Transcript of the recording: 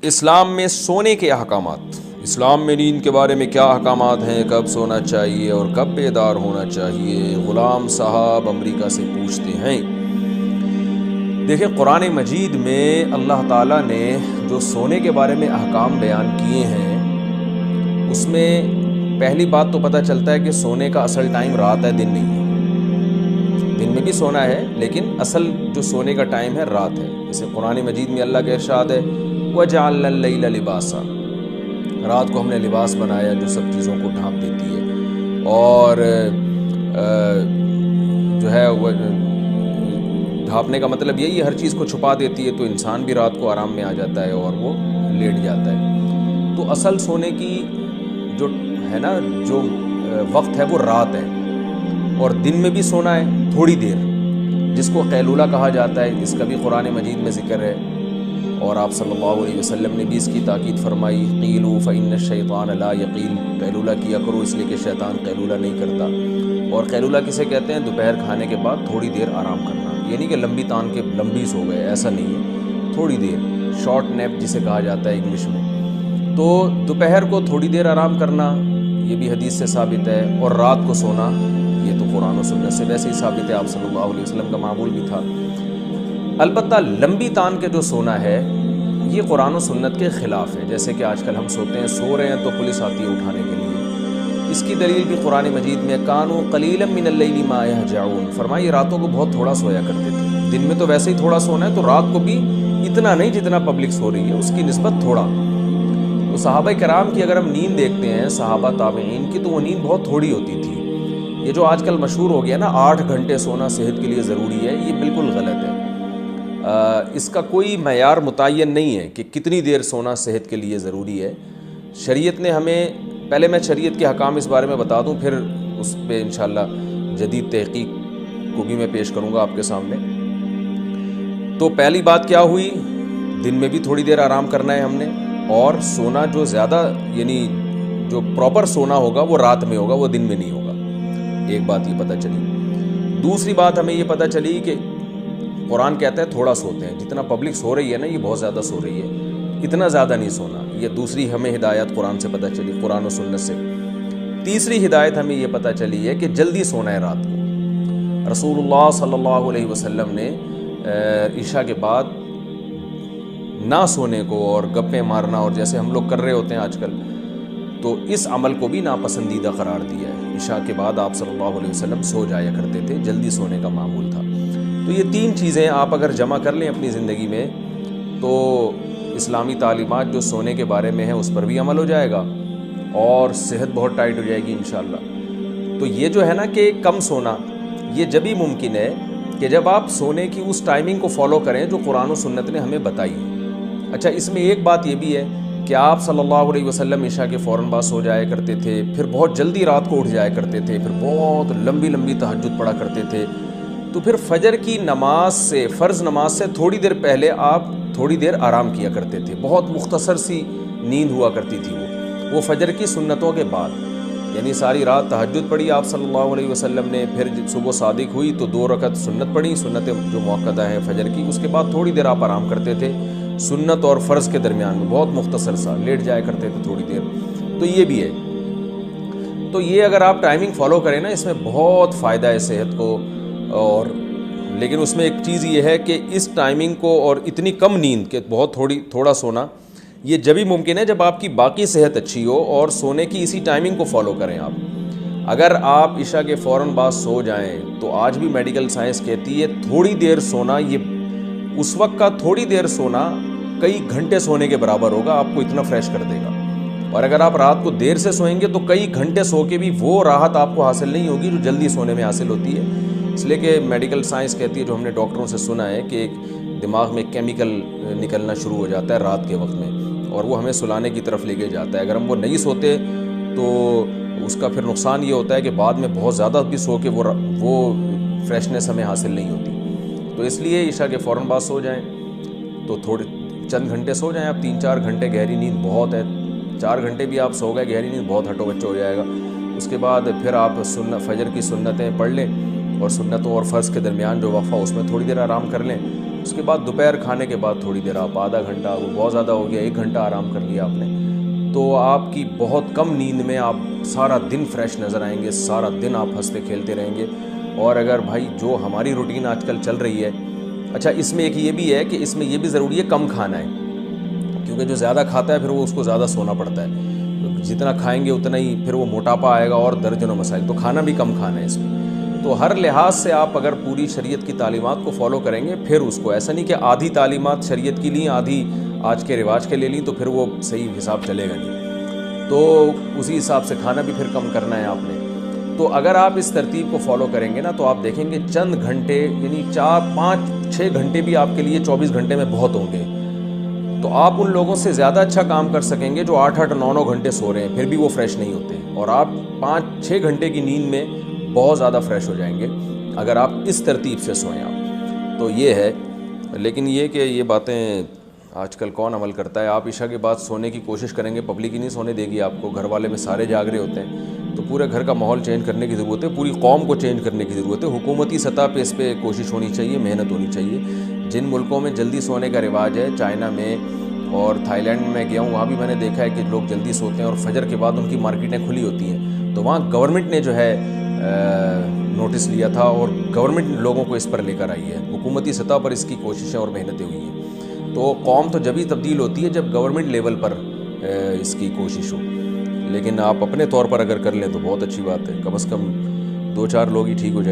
اسلام میں سونے کے احکامات، اسلام میں نیند کے بارے میں کیا احکامات ہیں، کب سونا چاہیے اور کب بیدار ہونا چاہیے؟ غلام صاحب امریکہ سے پوچھتے ہیں۔ دیکھیں، قرآن مجید میں اللہ تعالیٰ نے جو سونے کے بارے میں احکام بیان کیے ہیں، اس میں پہلی بات تو پتہ چلتا ہے کہ سونے کا اصل ٹائم رات ہے، دن نہیں ہے۔ دن میں بھی سونا ہے لیکن اصل جو سونے کا ٹائم ہے رات ہے۔ جیسے قرآن مجید میں اللہ کا ارشاد ہے وَجَعَلْنَا اللَّيْلَ لِبَاسًا، رات کو ہم نے لباس بنایا جو سب چیزوں کو ڈھانپ دیتی ہے، اور جو ہے وہ ڈھانپنے کا مطلب یہی ہے ہر چیز کو چھپا دیتی ہے، تو انسان بھی رات کو آرام میں آ جاتا ہے اور وہ لیٹ جاتا ہے۔ تو اصل سونے کی جو ہے نا جو وقت ہے وہ رات ہے، اور دن میں بھی سونا ہے تھوڑی دیر، جس کو قیلولہ کہا جاتا ہے، اس کا بھی قرآن مجید میں ذکر ہے، اور آپ صلی اللہ علیہ وسلم نے بھی اس کی تاکید فرمائی، قیلوا فإن الشیطان لا یقیل، قیلولہ کیا کرو اس لیے کہ شیطان قیلولہ نہیں کرتا۔ اور قیلولہ کسے کہتے ہیں؟ دوپہر کھانے کے بعد تھوڑی دیر آرام کرنا، یعنی کہ لمبی تان کے لمبی سو گئے، ایسا نہیں ہے، تھوڑی دیر، شارٹ نیپ جسے کہا جاتا ہے انگلش میں۔ تو دوپہر کو تھوڑی دیر آرام کرنا یہ بھی حدیث سے ثابت ہے، اور رات کو سونا یہ تو قرآن و سنت سے ویسے ہی ثابت ہے، آپ صلی اللہ علیہ وسلم کا معمول بھی تھا۔ البتہ لمبی تان کے جو سونا ہے یہ قرآن و سنت کے خلاف ہے، جیسے کہ آج کل ہم سوتے ہیں، سو رہے ہیں تو پولیس آتی ہے اٹھانے کے لیے۔ اس کی دلیل بھی قرآن مجید میں کانوا قلیلا من اللیل ما یہجعون، فرمایا یہ راتوں کو بہت تھوڑا سویا کرتے تھے، دن میں تو ویسے ہی تھوڑا سونا ہے، تو رات کو بھی اتنا نہیں جتنا پبلک سو رہی ہے، اس کی نسبت تھوڑا۔ تو صحابہ کرام کی اگر ہم نیند دیکھتے ہیں، صحابہ تابعین کی، تو وہ نیند بہت تھوڑی ہوتی تھی۔ یہ جو آج کل مشہور ہو گیا نا 8 گھنٹے سونا صحت کے لیے ضروری ہے، یہ بالکل غلط ہے۔ اس کا کوئی معیار متعین نہیں ہے کہ کتنی دیر سونا صحت کے لیے ضروری ہے۔ شریعت نے ہمیں، پہلے میں شریعت کے حکام اس بارے میں بتا دوں، پھر اس پہ انشاءاللہ جدید تحقیق کو بھی میں پیش کروں گا آپ کے سامنے۔ تو پہلی بات کیا ہوئی؟ دن میں بھی تھوڑی دیر آرام کرنا ہے ہم نے، اور سونا جو زیادہ یعنی جو پراپر سونا ہوگا وہ رات میں ہوگا، وہ دن میں نہیں ہوگا۔ ایک بات یہ پتہ چلی۔ دوسری بات ہمیں یہ پتہ چلی کہ قرآن کہتا ہے تھوڑا سوتے ہیں، جتنا پبلک سو رہی ہے نا یہ بہت زیادہ سو رہی ہے، اتنا زیادہ نہیں سونا۔ یہ دوسری ہمیں ہدایت قرآن سے پتہ چلی، قرآن و سنت سے۔ تیسری ہدایت ہمیں یہ پتہ چلی ہے کہ جلدی سونا ہے رات کو۔ رسول اللہ صلی اللہ علیہ وسلم نے عشاء کے بعد نہ سونے کو اور گپیں مارنا، اور جیسے ہم لوگ کر رہے ہوتے ہیں آج کل، تو اس عمل کو بھی ناپسندیدہ قرار دیا ہے۔ عشاء کے بعد آپ صلی اللہ علیہ وسلم سو جایا کرتے تھے، جلدی سونے کا معمول تھا۔ تو یہ 3 چیزیں آپ اگر جمع کر لیں اپنی زندگی میں، تو اسلامی تعلیمات جو سونے کے بارے میں ہیں اس پر بھی عمل ہو جائے گا، اور صحت بہت ٹائٹ ہو جائے گی انشاءاللہ۔ تو یہ جو ہے نا کہ کم سونا، یہ جب ہی ممکن ہے کہ جب آپ سونے کی اس ٹائمنگ کو فالو کریں جو قرآن و سنت نے ہمیں بتائی ہے۔ اچھا، اس میں ایک بات یہ بھی ہے کہ آپ صلی اللہ علیہ وسلم عشاء کے فوراً بعد سو جایا کرتے تھے، پھر بہت جلدی رات کو اٹھ جایا کرتے تھے، پھر بہت لمبی لمبی تہجد پڑھا کرتے تھے۔ تو پھر فجر کی نماز سے، فرض نماز سے تھوڑی دیر پہلے آپ تھوڑی دیر آرام کیا کرتے تھے، بہت مختصر سی نیند ہوا کرتی تھی وہ فجر کی سنتوں کے بعد، یعنی ساری رات تہجد پڑھی آپ صلی اللہ علیہ وسلم نے، پھر صبح صادق ہوئی تو 2 رکعت سنت پڑھی، سنت جو موقعہ ہیں فجر کی، اس کے بعد تھوڑی دیر آپ آرام کرتے تھے، سنت اور فرض کے درمیان میں بہت مختصر سا لیٹ جایا کرتے تھے تھوڑی دیر۔ تو یہ بھی ہے، تو یہ اگر آپ ٹائمنگ فالو کریں نا، اس میں بہت فائدہ ہے صحت کو۔ اور لیکن اس میں ایک چیز یہ ہے کہ اس ٹائمنگ کو اور اتنی کم نیند کہ بہت تھوڑا سونا، یہ جب ہی ممکن ہے جب آپ کی باقی صحت اچھی ہو، اور سونے کی اسی ٹائمنگ کو فالو کریں آپ۔ اگر آپ عشاء کے فوراً بعد سو جائیں تو آج بھی میڈیکل سائنس کہتی ہے تھوڑی دیر سونا، یہ اس وقت کا تھوڑی دیر سونا کئی گھنٹے سونے کے برابر ہوگا، آپ کو اتنا فریش کر دے گا۔ اور اگر آپ رات کو دیر سے سوئیں گے تو کئی گھنٹے سو کے بھی وہ راحت آپ کو حاصل نہیں ہوگی جو جلدی سونے میں حاصل ہوتی ہے۔ اس لیے کہ میڈیکل سائنس کہتی ہے، جو ہم نے ڈاکٹروں سے سنا ہے، کہ ایک دماغ میں کیمیکل نکلنا شروع ہو جاتا ہے رات کے وقت میں، اور وہ ہمیں سلانے کی طرف لے کے جاتا ہے۔ اگر ہم وہ نہیں سوتے تو اس کا پھر نقصان یہ ہوتا ہے کہ بعد میں بہت زیادہ بھی سو کے وہ فریشنس ہمیں حاصل نہیں ہوتی۔ تو اس لیے عشاء کے فوراً بعد سو جائیں، تو تھوڑے چند گھنٹے سو جائیں آپ، 3-4 گھنٹے گہری نیند بہت ہے، 4 گھنٹے بھی آپ سو گئے گہری نیند بہت ہٹو بچو ہو جائے گا۔ اس کے بعد پھر آپ فجر کی سنتیں پڑھ لیں، اور سنتوں اور فرض کے درمیان جو وقفہ اس میں تھوڑی دیر آرام کر لیں، اس کے بعد دوپہر کھانے کے بعد تھوڑی دیر آپ آدھا گھنٹہ، وہ بہت زیادہ ہو گیا 1 گھنٹہ آرام کر لیا آپ نے، تو آپ کی بہت کم نیند میں آپ سارا دن فریش نظر آئیں گے، سارا دن آپ ہنستے کھیلتے رہیں گے۔ اور اگر بھائی جو ہماری روٹین آج کل چل رہی ہے، اچھا اس میں ایک یہ بھی ہے کہ اس میں یہ بھی ضروری ہے کم کھانا ہے، کیونکہ جو زیادہ کھاتا ہے پھر وہ اس کو زیادہ سونا پڑتا ہے، جتنا کھائیں گے اتنا ہی پھر وہ موٹاپا آئے گا اور درجنوں مسائل، تو کھانا بھی کم کھانا ہے اس میں۔ تو ہر لحاظ سے آپ اگر پوری شریعت کی تعلیمات کو فالو کریں گے، پھر اس کو ایسا نہیں کہ آدھی تعلیمات شریعت کی لیں، آدھی آج کے رواج کے لے لیں، تو پھر وہ صحیح حساب چلے گا نہیں، تو اسی حساب سے کھانا بھی پھر کم کرنا ہے آپ نے۔ تو اگر آپ اس ترتیب کو فالو کریں گے نا، تو آپ دیکھیں گے چند گھنٹے، یعنی 4 5 6 گھنٹے بھی آپ کے لیے 24 گھنٹے میں بہت ہوں گے، تو آپ ان لوگوں سے زیادہ اچھا کام کر سکیں گے جو 8 8 9 9 گھنٹے سو رہے ہیں پھر بھی وہ فریش نہیں ہوتے، اور آپ 5 6 گھنٹے کی نیند میں بہت زیادہ فریش ہو جائیں گے اگر آپ اس ترتیب سے سوئیں آپ۔ تو یہ ہے، لیکن یہ کہ یہ باتیں آج کل کون عمل کرتا ہے؟ آپ عشاء کے بعد سونے کی کوشش کریں گے، پبلک ہی نہیں سونے دے گی آپ کو، گھر والے میں سارے جاگ رہے ہوتے ہیں، تو پورے گھر کا ماحول چینج کرنے کی ضرورت ہے، پوری قوم کو چینج کرنے کی ضرورت ہے، حکومتی سطح پہ اس پہ کوشش ہونی چاہیے، محنت ہونی چاہیے۔ جن ملکوں میں جلدی سونے کا رواج ہے، چائنا میں اور تھائی لینڈ میں میں گیا ہوں، وہاں بھی میں نے دیکھا ہے کہ لوگ جلدی سوتے ہیں اور فجر کے بعد ان کی مارکیٹیں کھلی ہوتی ہیں، تو وہاں گورنمنٹ نے جو ہے نوٹس لیا تھا اور گورنمنٹ لوگوں کو اس پر لے کر آئی ہے، حکومتی سطح پر اس کی کوششیں اور محنتیں ہوئی ہیں۔ تو قوم تو جبھی تبدیل ہوتی ہے جب گورنمنٹ لیول پر اس کی کوشش ہو، لیکن آپ اپنے طور پر اگر کر لیں تو بہت اچھی بات ہے، کم از کم 2 4 لوگ ہی ٹھیک ہو جائیں۔